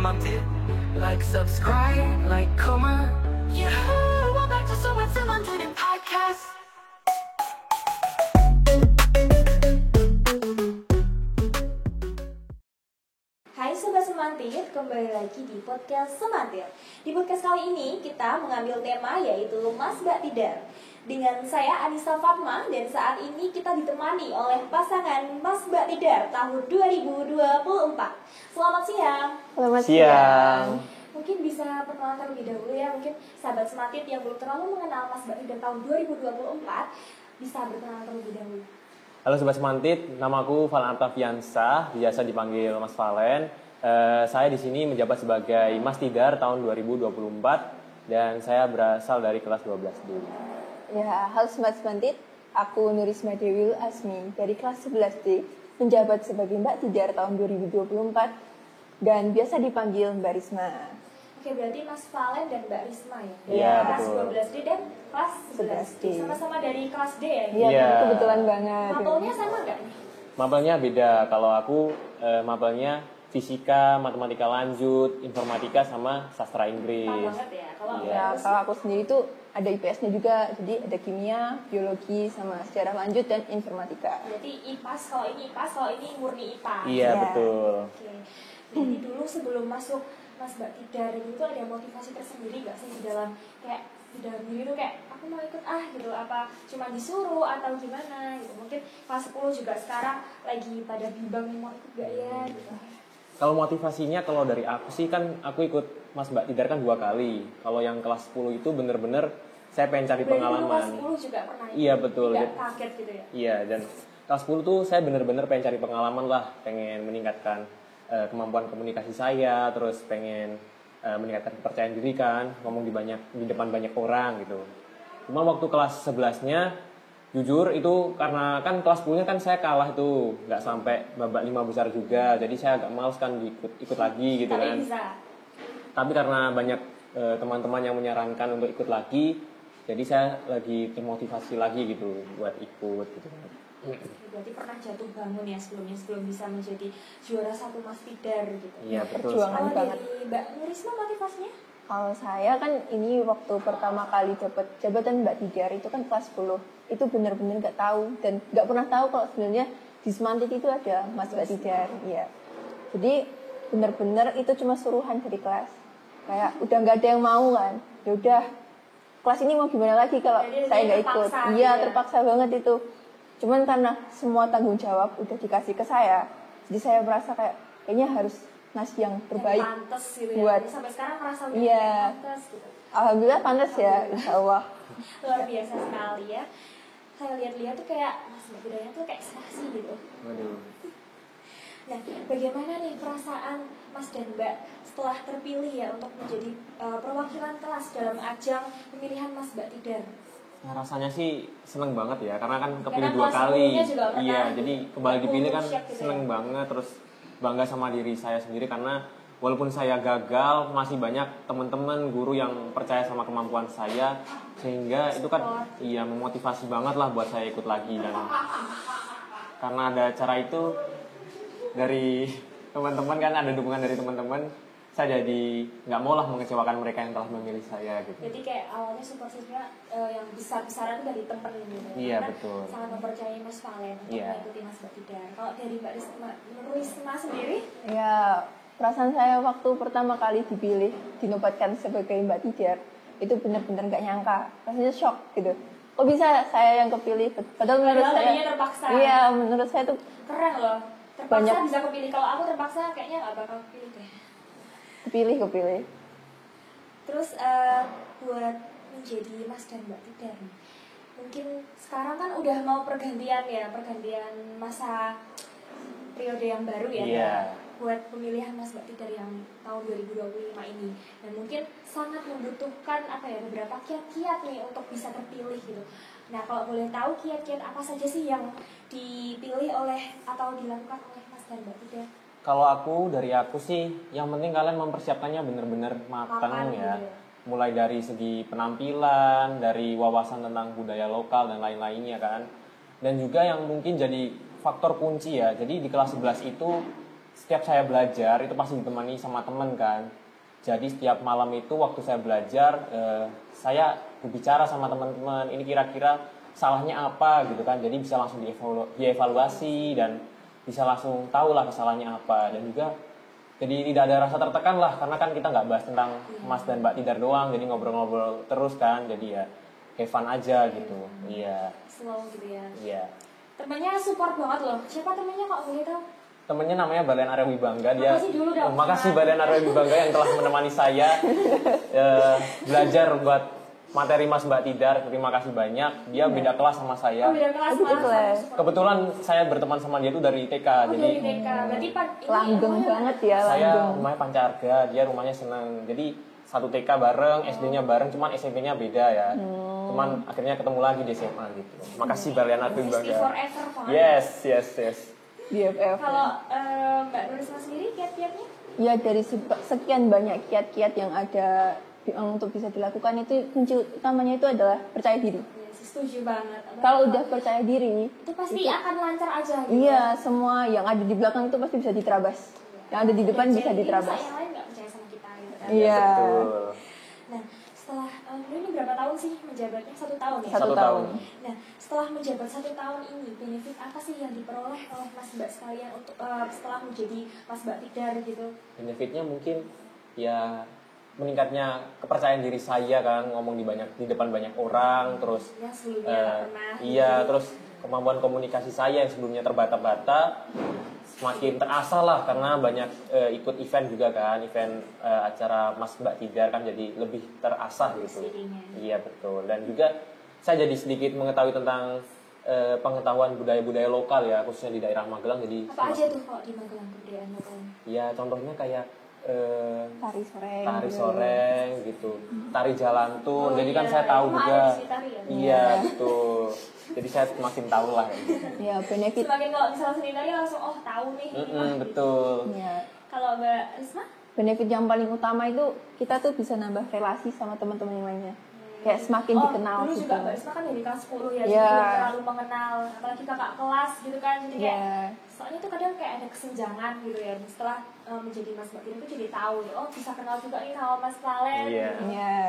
맘들. Like, subscribe, like, comment. Yeah, welcome back to Sobat Semantin Podcast. Hai Sobat Semantin, kembali lagi di podcast Semantin. Di podcast kali ini kita mengambil tema yaitu Mas Mbak Tidar. Dengan saya Anissa Fatma dan saat ini kita ditemani oleh pasangan Mas Mbak Tidar tahun 2024. Selamat siang. Selamat siang. Mungkin bisa perkenalan terlebih dahulu ya, mungkin sahabat Semantin yang belum terlalu mengenal Mas Mbak Tidar tahun 2024 bisa berkenalan terlebih dahulu. Halo Sobat Semantit, namaku Valen Artafiansah, biasa dipanggil Mas Valen. Saya di sini menjabat sebagai Mas Tidar tahun 2024 dan saya berasal dari kelas 12D. Ya, halo Sobat Semantit, aku Nurisma Dewi Asmi dari kelas 11D, menjabat sebagai Mbak Tidar tahun 2024 dan biasa dipanggil Mbak Risma. Oke, berarti Mas Valen dan Mbak Risma ya? Iya, kelas betul. 12D dan kelas 11D. Sama-sama dari kelas D ya? Iya, Iya. kebetulan banget. Mapelnya sama nggak nih? Mapelnya beda, kalau aku mapelnya fisika, matematika lanjut, informatika sama sastra Sama Inggris. banget ya? Kalau Iya. Ya, kalau aku sendiri tuh ada IPS-nya juga, jadi ada kimia, biologi, sama sejarah lanjut dan informatika. berarti IPAS, kalau ini IPAS, kalau ini murni IPA. Iya, Iya. betul. Oke. Jadi dulu sebelum masuk Mas Mbak Tidar itu ada motivasi tersendiri nggak sih di dalam kayak di dalam diri tuh kayak aku mau ikut gitu, apa cuma disuruh atau gimana gitu. Mungkin kelas 10 juga sekarang lagi pada bimbang nih mau ikut gak ya gitu. Kalau motivasinya, kalau dari aku sih kan aku ikut Mas Mbak Tidar kan 2 kali. Kalau yang kelas 10 itu bener-bener saya pengen cari Berarti dulu pengalaman. kelas 10 juga pernah ikut? Iya, betul. Nggak kaget gitu ya? Iya, dan kelas 10 tuh saya bener-bener pengen cari pengalaman lah, pengen meningkatkan kemampuan komunikasi saya, terus pengen meningkatkan kepercayaan diri kan, ngomong di depan banyak orang gitu. Cuma waktu kelas 11-nya, jujur itu karena kan kelas 10-nya kan saya kalah itu, nggak sampai babak 5 besar juga, jadi saya agak males kan ikut lagi gitu Tapi kan. bisa. Tapi karena banyak teman-teman yang menyarankan untuk ikut lagi, jadi saya lagi termotivasi lagi gitu buat ikut gitu kan. Berarti pernah jatuh bangun ya sebelum bisa menjadi juara 1 Mas Tidar gitu. Iya, betul. Perjuangan Kalau banget. dari Mbak Nurisma motivasinya? Kalau saya kan ini waktu pertama kali dapat jabatan Mbak Tidar itu kan kelas 10. Itu benar-benar nggak tahu dan nggak pernah tahu kalau sebenarnya di Semantit itu ada Mas Mbak Tidar. Iya. Jadi benar-benar itu cuma suruhan dari kelas. Kayak udah nggak ada yang mau kan. Ya udah kelas ini mau gimana lagi kalau Jadi saya nggak ikut. terpaksa, Iya, ya. terpaksa banget itu. Cuman karena semua tanggung jawab udah dikasih ke saya, jadi saya merasa kayaknya harus ngasih yang terbaik. Yang pantes gitu buat- ya. Sampai sekarang merasa udah Iya. yang pantes gitu. Alhamdulillah pantas ya, insya Allah. Luar biasa sekali ya. Saya lihat-lihat tuh kayak Mas Mbak Tidar tuh kayak serasi gitu. Waduh. Nah, bagaimana nih perasaan Mas dan Mbak setelah terpilih ya untuk menjadi perwakilan kelas dalam ajang pemilihan Mas Mbak Tidar? Nah, rasanya sih seneng banget ya, karena kan Karena kepilih 2 kelas kali. 10-nya juga pernah Iya, jadi kembali dipilih kan syok gitu seneng ya. banget, terus bangga sama diri saya sendiri karena walaupun saya gagal, masih banyak teman-teman guru yang percaya sama kemampuan saya, sehingga itu kan iya memotivasi banget lah buat saya ikut lagi. Dan karena ada cara itu dari teman-teman kan, ada dukungan dari teman-teman, saya jadi nggak mau lah mengecewakan mereka yang telah memilih saya gitu. Jadi kayak awalnya support system yang besar-besaran itu dari temen gitu. Iya, Karena betul. sangat mempercayai Mas Valen untuk Iya. mengikuti Mas Mbak Tidar. Kalau dari Mbak Nurisma sendiri? Ya, perasaan saya waktu pertama kali dipilih, dinobatkan sebagai Mbak Tidar, itu benar-benar nggak nyangka. Rasanya shock gitu. Kok bisa saya yang kepilih? Padahal menurut Padahal saya, tadinya terpaksa. iya, menurut saya tuh Keren loh. Terpaksa Banyak. bisa kepilih. Kalau aku terpaksa kayaknya nggak bakal kepilih deh. kepilih. Terus buat menjadi Mas dan Mbak Tidar nih, mungkin sekarang kan udah mau pergantian masa periode yang baru ya. Iya. Buat pemilihan Mas Mbak Tidar yang tahun 2025 ini, dan mungkin sangat membutuhkan beberapa kiat-kiat nih untuk bisa terpilih gitu. Nah, kalau boleh tahu kiat-kiat apa saja sih yang dipilih oleh atau dilakukan oleh Mas dan Mbak Tidar? Kalau dari aku sih, yang penting kalian mempersiapkannya bener-bener matang ya. gitu ya. Mulai dari segi penampilan, dari wawasan tentang budaya lokal dan lain-lainnya kan. Dan juga yang mungkin jadi faktor kunci ya. Jadi di kelas 11 itu setiap saya belajar itu pasti ditemani sama teman kan. Jadi setiap malam itu waktu saya belajar, saya berbicara sama teman-teman, ini kira-kira salahnya apa gitu kan. Jadi bisa langsung dievaluasi dan bisa langsung tahu lah kesalahannya apa. Dan juga jadi tidak ada rasa tertekan lah, karena kan kita nggak bahas tentang Mas dan Mbak Tidar doang, jadi ngobrol-ngobrol terus kan. Jadi ya have fun aja gitu. Iya. Slow gitu ya. Iya. Temennya support banget loh. Siapa temennya kok boleh tahu? Temennya namanya Balen Arya Wibangga. Dia Makasih dulu dong. makasih Balen Arya Wibangga yang telah menemani saya belajar buat materi Mas Mbak Tidar. Terima kasih banyak. Dia beda kelas sama saya. Oh, beda kelas Oh, beda malah kelas. support. Kebetulan saya berteman sama dia tuh dari TK. Oh, Jadi dari TK. Berarti Langgeng banget ya, saya langgeng. rumahnya Pancarga, dia rumahnya Senang. Jadi satu TK bareng, SD-nya bareng, cuman SMP-nya beda ya. Cuman akhirnya ketemu lagi di SMA gitu. Makasih Balen Arya Bestie Wibangga. forever banget. Yes. BFF. Kalau Mbak Nurisma sendiri kiat-kiatnya? Ya dari sekian banyak kiat-kiat yang ada yang untuk bisa dilakukan, itu kunci utamanya itu adalah percaya diri. Ya, setuju banget. Kalau udah percaya diri, itu pasti akan lancar aja gitu. iya, semua yang ada di belakang itu pasti bisa diterabas. Yang ada di depan Dan bisa jadi diterabas. Yang lain nggak percaya sama kita gitu kan. Iya. Betul. Nah, setelah ini berapa tahun sih menjabatnya? 1 tahun ya? Satu Satu tahun. tahun. Nah, setelah menjabat 1 tahun ini, benefit apa sih yang diperoleh oleh Mas Mbak sekalian untuk setelah menjadi Mas Mbak Tidar gitu? Benefitnya mungkin ya meningkatnya kepercayaan diri saya kan, ngomong di depan banyak orang, terus Yang sebelumnya nggak pernah. iya, terus kemampuan komunikasi saya yang sebelumnya terbata-bata semakin terasah lah, karena banyak ikut event juga kan, event acara Mas Mbak Tidar kan, jadi lebih terasah gitu. Sendirinya. Iya betul. Dan juga saya jadi sedikit mengetahui tentang pengetahuan budaya-budaya lokal ya, khususnya di daerah Magelang. Jadi Apa aja tuh kalau di Magelang kebudayaan lokalnya? ya contohnya kayak Tari soreng. tari soreng gitu, tari jalantun. Oh, jadi kan iya. saya tahu Emang juga. ada di tari ya? Iya betul. Jadi saya semakin tahu lah. Gitu. Ya benefit. Semakin kalau misalnya seni tari langsung tahu nih. Betul. Ya, Kalau Mbak Risma? benefit yang paling utama itu kita tuh bisa nambah relasi sama teman-teman yang lainnya. Kayak semakin dikenal dulu gitu. juga Mbak Risma kan dari kelas 10 ya, Iya. jadi belum terlalu mengenal, apalagi kakak kelas gitu kan, jadi kayak Iya. soalnya tuh kadang kayak ada kesenjangan gitu ya. Setelah menjadi Mas Mbak Tidar tuh jadi tahu, oh bisa kenal juga nih sama Mas Valen. Iya. Gitu. Ya.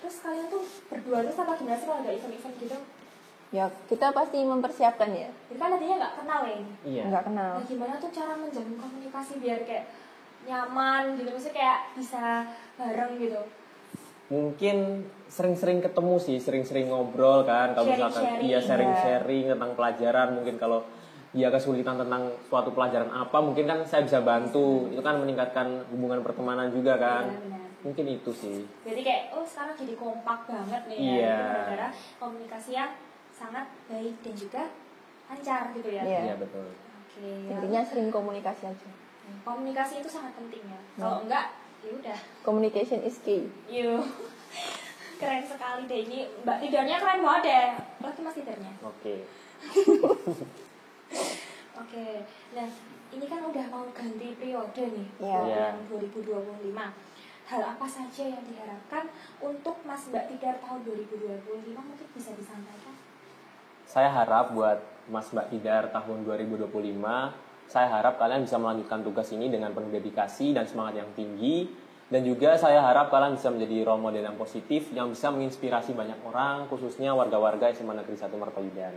Terus kalian tuh berdua terus apa gimana sih kalau ada event-event gitu? Ya, kita pasti mempersiapkan ya. Jadi kan nantinya nggak kenal ya ini. Iya. Nggak kenal. Nah gimana tuh cara menjalin komunikasi biar kayak nyaman gitu, maksudnya kayak bisa bareng gitu. Mungkin sering-sering ketemu sih, sering-sering ngobrol kan. Kalau misalkan Sharing-sharing. iya sharing-sharing tentang pelajaran, mungkin kalau dia kesulitan tentang suatu pelajaran apa, mungkin kan saya bisa bantu. Itu kan meningkatkan hubungan pertemanan juga kan. Benar-benar. Mungkin itu sih. Jadi kayak sekarang jadi kompak banget nih ya, Iya. gitu, gara-gara komunikasi yang sangat baik dan juga lancar gitu ya. Iya. Iya betul. Oke. Intinya sering komunikasi aja. Komunikasi itu sangat penting ya. Kalau enggak, ya udah. Communication is key. Yuk. Keren sekali deh ini. Mbak Tidarnya keren banget deh. Lagi Mas Tidarnya. Oke. Oke. Nah, ini kan udah mau ganti periode nih. Iya. Iya. Yang 2025. Hal apa saja yang diharapkan untuk Mas Mbak Tidar tahun 2025 mungkin bisa disampaikan? Saya harap buat Mas Mbak Tidar tahun 2025, saya harap kalian bisa melanjutkan tugas ini dengan penuh dedikasi dan semangat yang tinggi. Dan juga saya harap kalian bisa menjadi role model yang positif yang bisa menginspirasi banyak orang, khususnya warga-warga SMA Negeri 1 Mertoidan.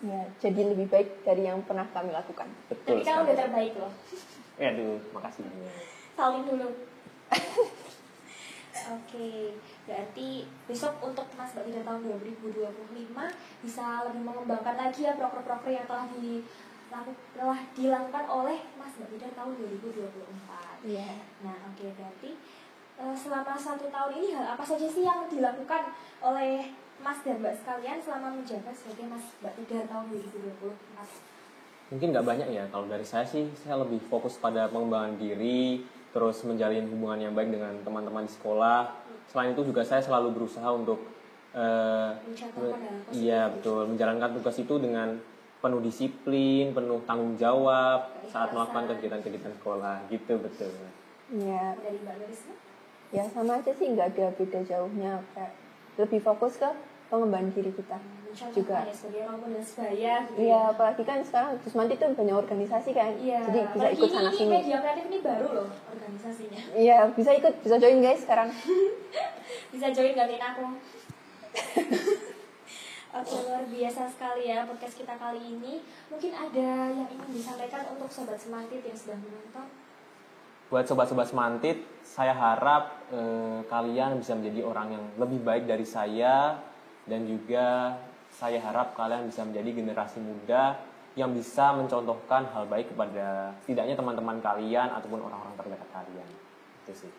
Ya, jadi lebih baik dari yang pernah kami lakukan. Betul Tapi kan udah terbaik loh. Aduh, makasih. Saling dulu. Oke, berarti besok untuk Mas Mbak Tidar tahun 2025 bisa lebih mengembangkan lagi ya proker-proker yang telah dilakukan oleh Mas Mbak Tidar tahun 2024. Iya. Nah, oke, berarti selama 1 tahun ini hal apa saja sih yang dilakukan oleh Mas dan Mbak sekalian selama menjabat sebagai Mas Mbak Tidar tahun 2024? Mungkin nggak banyak ya, kalau dari saya sih, saya lebih fokus pada pengembangan diri, terus menjalin hubungan yang baik dengan teman-teman di sekolah. Selain itu juga saya selalu berusaha untuk Mencatatkan hal positif. iya betul, menjalankan tugas itu dengan penuh disiplin, penuh tanggung jawab saat melakukan kegiatan-kegiatan sekolah, gitu betul. Iya. Dari Mbak Nurisma? Ya sama aja sih, nggak ada beda jauhnya. Kayak lebih fokus ke pengembangan diri kita juga. Ya, sebagai orang muda sebaya gitu Iya, apalagi kan sekarang Wismanti tuh banyak organisasi kan, Iya, jadi bisa ikut sana ini sini. media kreatif ini baru loh organisasinya. Iya, bisa ikut, bisa join guys sekarang. Bisa join gantiin aku. Oke, luar biasa sekali ya podcast kita kali ini. Mungkin ada yang ingin disampaikan untuk Sobat Semantit yang sedang menonton? Buat sobat-sobat Semantit, saya harap kalian bisa menjadi orang yang lebih baik dari saya, dan juga saya harap kalian bisa menjadi generasi muda yang bisa mencontohkan hal baik kepada setidaknya teman-teman kalian ataupun orang-orang terdekat kalian. Itu sih.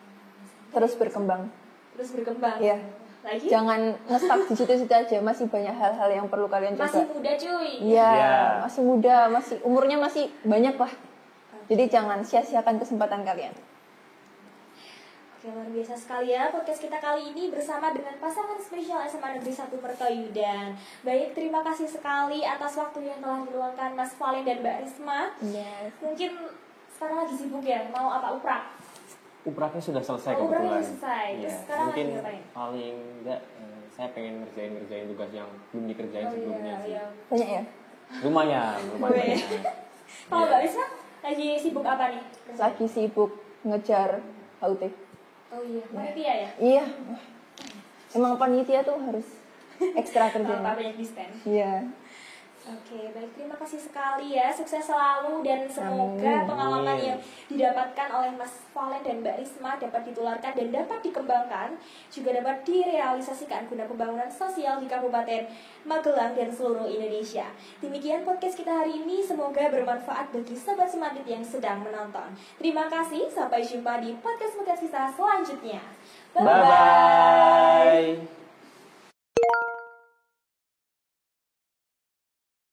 Terus berkembang. Terus berkembang. Iya. Lagi? Jangan nge-stuck di situ-situ aja, masih banyak hal-hal yang perlu kalian coba. Masih muda cuy. Iya, Iya. masih muda, masih umurnya masih banyak lah. Jadi jangan sia-siakan kesempatan kalian. Oke, luar biasa sekali ya podcast kita kali ini bersama dengan pasangan spesial SMA Negeri 1 Mertoyudan. Baik, terima kasih sekali atas waktu yang telah diluangkan Mas Valen dan Mbak Risma. Yes. Mungkin sekarang lagi sibuk ya, mau apa uprak? Upraknya sudah selesai Oh, upraknya kebetulan. sudah selesai. Terus Iya. sekarang Mungkin lagi ngapain? paling enggak saya pengen ngerjain tugas yang belum dikerjain sebelumnya sih. iya. Banyak ya? Lumayan. Gue. Kalau Iya. Mbak Risma lagi sibuk apa nih? Lagi sibuk ngejar HUT. Oh iya, panitia ya? Iya. Emang panitia tuh harus ekstra Apa kerjaan. banyak di stand? Iya. Oke, baik, terima kasih sekali ya. Sukses selalu dan semoga Amin. pengalaman yang didapatkan oleh Mas Valen dan Mbak Risma dapat ditularkan dan dapat dikembangkan, juga dapat direalisasikan guna pembangunan sosial di Kabupaten Magelang dan seluruh Indonesia. Demikian podcast kita hari ini, semoga bermanfaat bagi Sobat Semantit yang sedang menonton. Terima kasih, sampai jumpa di podcast-podcast kita selanjutnya. Bye-bye. Bye-bye.